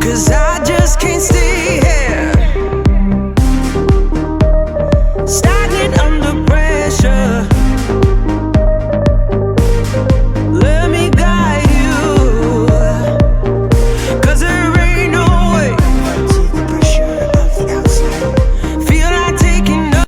'Cause I just can't stay here, stagnant under pressure. Let me guide you, 'cause there ain't no way. To the pressure of the outside, feel like taking up.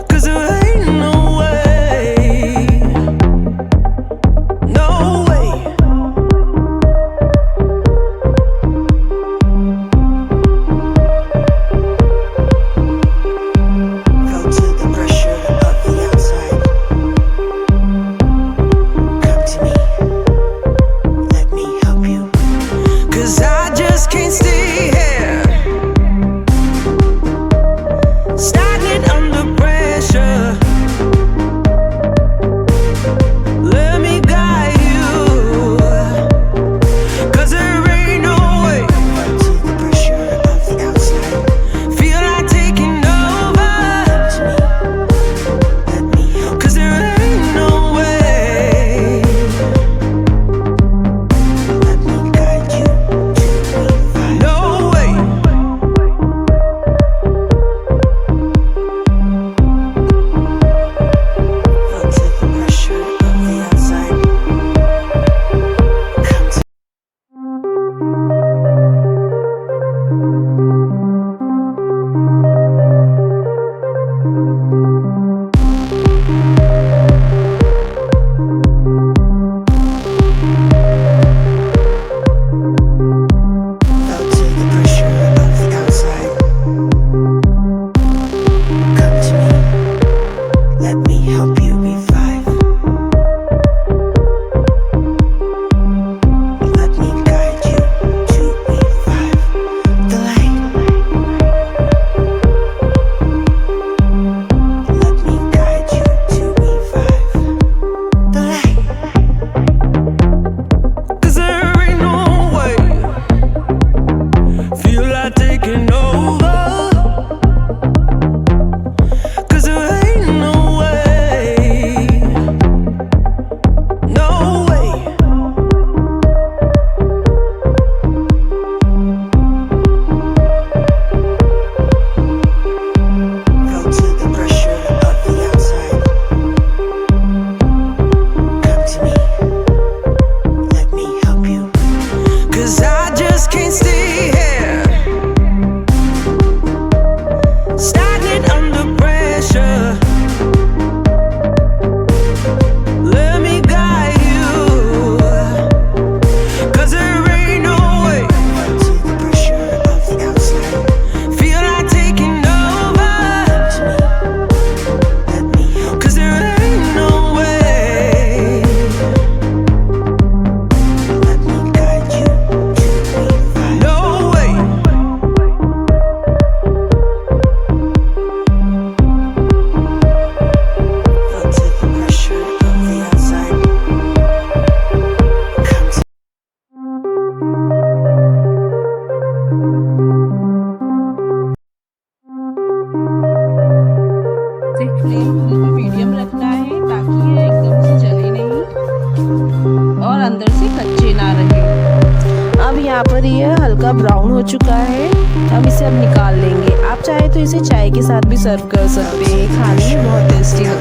Cause there ain't no way. Medium रखना है ताकि ये एकदम से जले नहीं और अंदर से कच्चे ना रहे। अब यहाँ पर ये हल्का ब्राउन हो चुका है, हम इसे अब निकाल लेंगे। आप चाहे तो इसे चाय के साथ भी सर्व कर सकते हैं, खाने में बहुत टेस्टी लगता है।